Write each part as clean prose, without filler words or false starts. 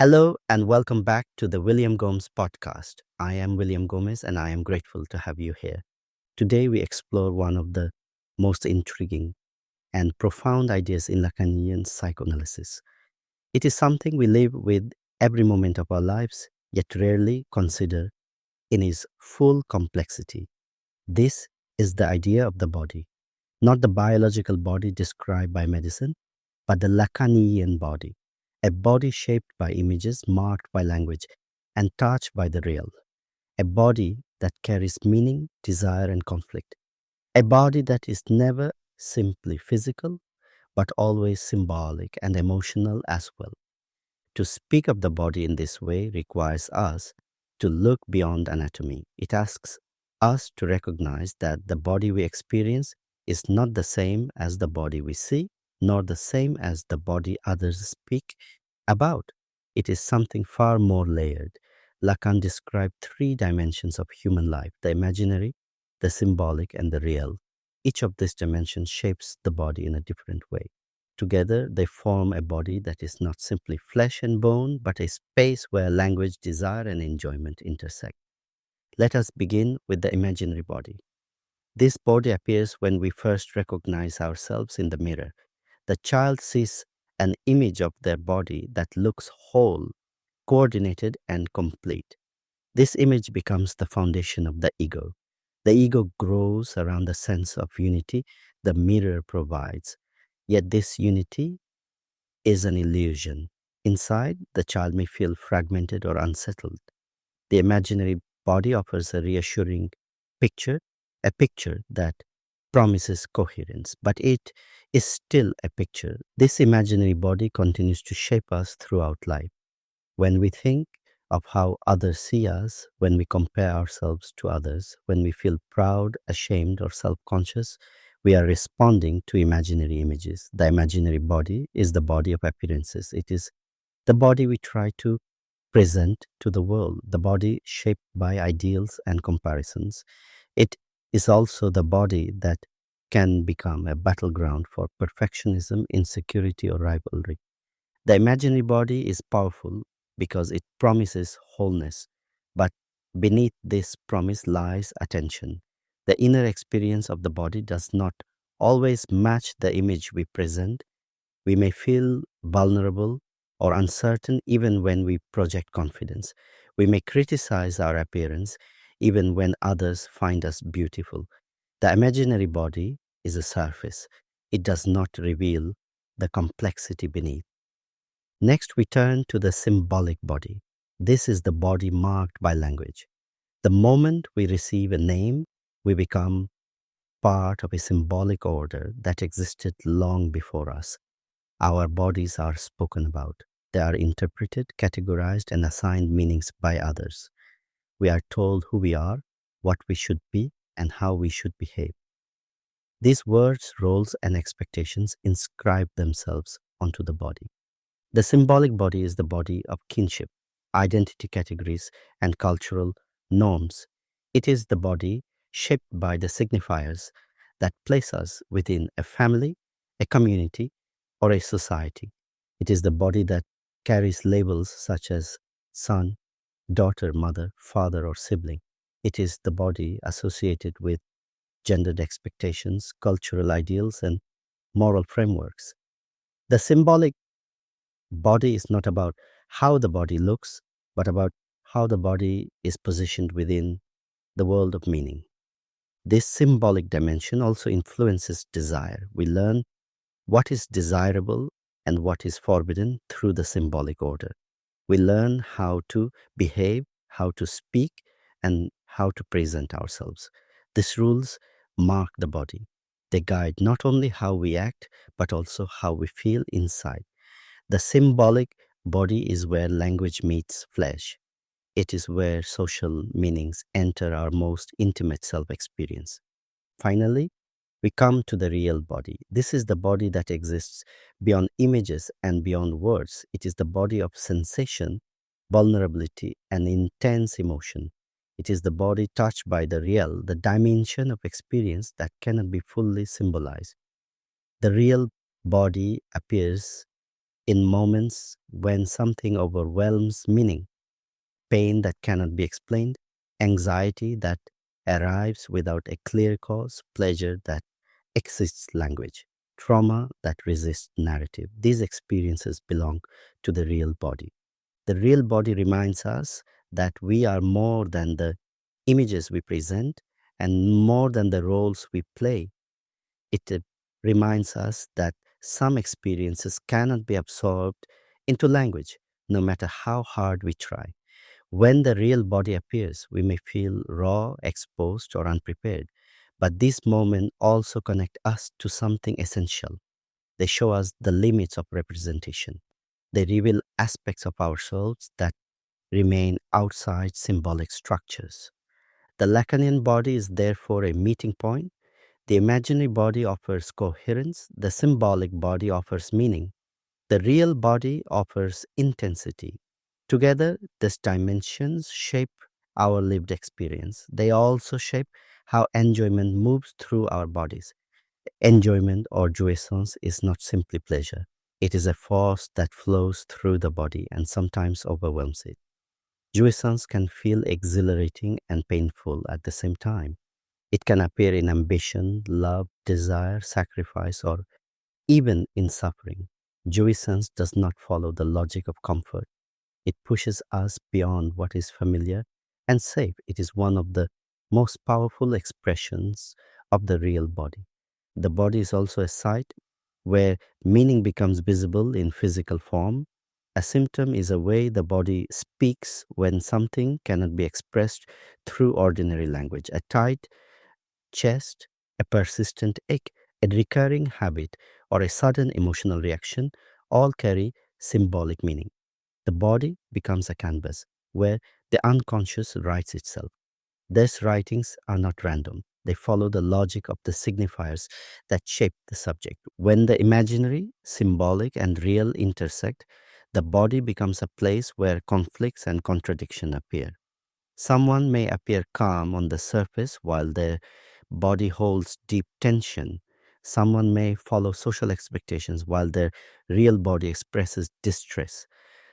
Hello and welcome back to the William Gomes podcast. I am William Gomez and I am grateful to have you here. Today we explore one of the most intriguing and profound ideas in Lacanian psychoanalysis. It is something we live with every moment of our lives, yet rarely consider in its full complexity. This is the idea of the body, not the biological body described by medicine, but the Lacanian body, a body shaped by images, marked by language, and touched by the real, a body that carries meaning, desire, and conflict, a body that is never simply physical, but always symbolic and emotional as well. To speak of the body in this way requires us to look beyond anatomy. It asks us to recognize that the body we experience is not the same as the body we see, nor the same as the body others speak about. It is something far more layered. Lacan described three dimensions of human life: the imaginary, the symbolic, and the real. Each of these dimensions shapes the body in a different way. Together, they form a body that is not simply flesh and bone, but a space where language, desire, and enjoyment intersect. Let us begin with the imaginary body. This body appears when we first recognize ourselves in the mirror. The child sees an image of their body that looks whole, coordinated, and complete. This image becomes the foundation of the ego. The ego grows around the sense of unity the mirror provides. Yet this unity is an illusion. Inside, the child may feel fragmented or unsettled. The imaginary body offers a reassuring picture, a picture that promises coherence, but it is still a picture. This imaginary body continues to shape us throughout life. When we think of how others see us, when we compare ourselves to others, when we feel proud, ashamed, or self conscious, we are responding to imaginary images. The imaginary body is the body of appearances. It is the body we try to present to the world, the body shaped by ideals and comparisons. It is also the body that can become a battleground for perfectionism, insecurity, or rivalry. The imaginary body is powerful because it promises wholeness, but beneath this promise lies attention. The inner experience of the body does not always match the image we present. We may feel vulnerable or uncertain even when we project confidence. We may criticize our appearance even when others find us beautiful. The imaginary body is a surface. It does not reveal the complexity beneath. Next, we turn to the symbolic body. This is the body marked by language. The moment we receive a name, we become part of a symbolic order that existed long before us. Our bodies are spoken about. They are interpreted, categorized, and assigned meanings by others. We are told who we are, what we should be, and how we should behave. These words, roles, and expectations inscribe themselves onto the body. The symbolic body is the body of kinship, identity categories, and cultural norms. It is the body shaped by the signifiers that place us within a family, a community, or a society. It is the body that carries labels such as son, daughter, mother, father, or sibling. It is the body associated with gendered expectations, cultural ideals, and moral frameworks. The symbolic body is not about how the body looks, but about how the body is positioned within the world of meaning. This symbolic dimension also influences desire. We learn what is desirable and what is forbidden through the symbolic order. We learn how to behave, how to speak, and how to present ourselves. These rules mark the body. They guide not only how we act, but also how we feel inside. The symbolic body is where language meets flesh. It is where social meanings enter our most intimate self experience. Finally, we come to the real body. This is the body that exists beyond images and beyond words. It is the body of sensation, vulnerability, and intense emotion. It is the body touched by the real, the dimension of experience that cannot be fully symbolized. The real body appears in moments when something overwhelms meaning, pain that cannot be explained, anxiety that arrives without a clear cause, pleasure that exists language, trauma that resists narrative. These experiences belong to the real body. The real body reminds us that we are more than the images we present and more than the roles we play. It reminds us that some experiences cannot be absorbed into language, no matter how hard we try. When the real body appears, we may feel raw, exposed, or unprepared. But these moments also connect us to something essential. They show us the limits of representation. They reveal aspects of ourselves that remain outside symbolic structures. The Lacanian body is therefore a meeting point. The imaginary body offers coherence, the symbolic body offers meaning, the real body offers intensity. Together, these dimensions shape our lived experience. They also shape how enjoyment moves through our bodies. Enjoyment or jouissance is not simply pleasure. It is a force that flows through the body and sometimes overwhelms it. Jouissance can feel exhilarating and painful at the same time. It can appear in ambition, love, desire, sacrifice, or even in suffering. Jouissance does not follow the logic of comfort. It pushes us beyond what is familiar and safe. It is one of the most powerful expressions of the real body. The body is also a site where meaning becomes visible in physical form. A symptom is a way the body speaks when something cannot be expressed through ordinary language. A tight chest, a persistent ache, a recurring habit, or a sudden emotional reaction all carry symbolic meaning. The body becomes a canvas where the unconscious writes itself. These writings are not random. They follow the logic of the signifiers that shape the subject. When the imaginary, symbolic, and real intersect, the body becomes a place where conflicts and contradiction appear. Someone may appear calm on the surface while their body holds deep tension. Someone may follow social expectations while their real body expresses distress.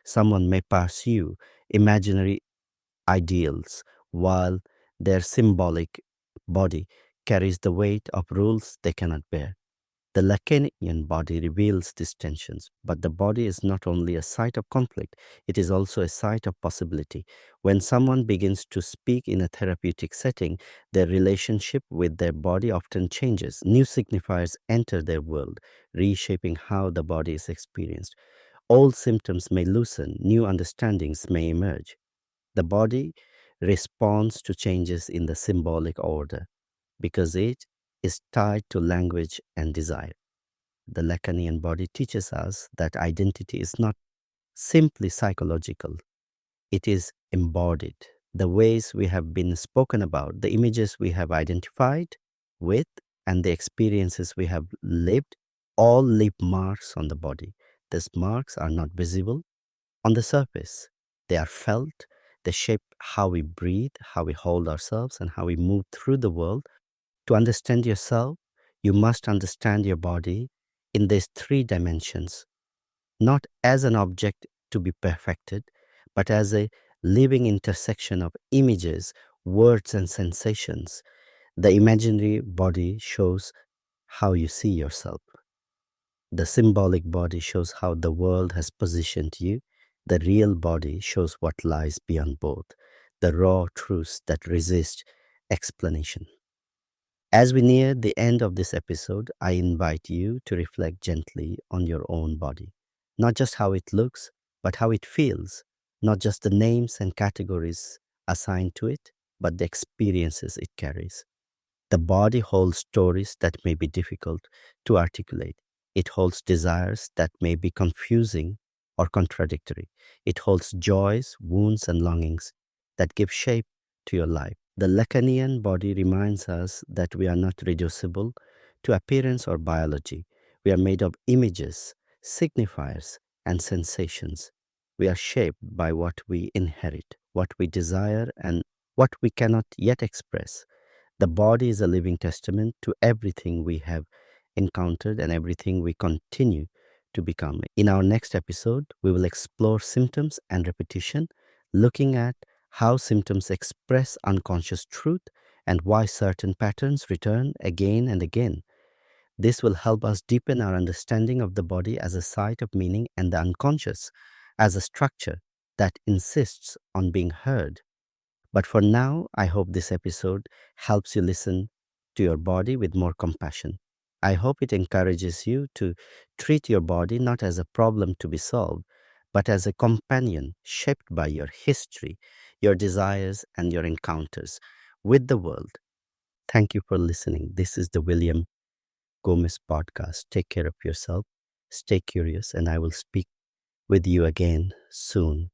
Someone may pursue imaginary ideals while their symbolic body carries the weight of rules they cannot bear. The Lacanian body reveals these tensions, but the body is not only a site of conflict, it is also a site of possibility. When someone begins to speak in a therapeutic setting, their relationship with their body often changes. New signifiers enter their world, reshaping how the body is experienced. Old symptoms may loosen, new understandings may emerge. The body responds to changes in the symbolic order because it is tied to language and desire. The Lacanian body teaches us that identity is not simply psychological, it is embodied. The ways we have been spoken about, the images we have identified with, and the experiences we have lived all leave marks on the body. These marks are not visible on the surface, they are felt, they shape how we breathe, how we hold ourselves, and how we move through the world. To understand yourself, you must understand your body in these three dimensions, not as an object to be perfected, but as a living intersection of images, words, and sensations. The imaginary body shows how you see yourself. The symbolic body shows how the world has positioned you. The real body shows what lies beyond both, the raw truths that resist explanation. As we near the end of this episode, I invite you to reflect gently on your own body. Not just how it looks, but how it feels. Not just the names and categories assigned to it, but the experiences it carries. The body holds stories that may be difficult to articulate. It holds desires that may be confusing or contradictory. It holds joys, wounds, and longings that give shape to your life. The Lacanian body reminds us that we are not reducible to appearance or biology. We are made of images, signifiers, and sensations. We are shaped by what we inherit, what we desire, and what we cannot yet express. The body is a living testament to everything we have encountered and everything we continue to become. In our next episode, we will explore symptoms and repetition, looking at how symptoms express unconscious truth and why certain patterns return again and again. This will help us deepen our understanding of the body as a site of meaning and the unconscious as a structure that insists on being heard. But for now, I hope this episode helps you listen to your body with more compassion. I hope it encourages you to treat your body not as a problem to be solved, but as a companion shaped by your history, your desires, and your encounters with the world. Thank you for listening. This is the William Gomez podcast. Take care of yourself, stay curious, and I will speak with you again soon.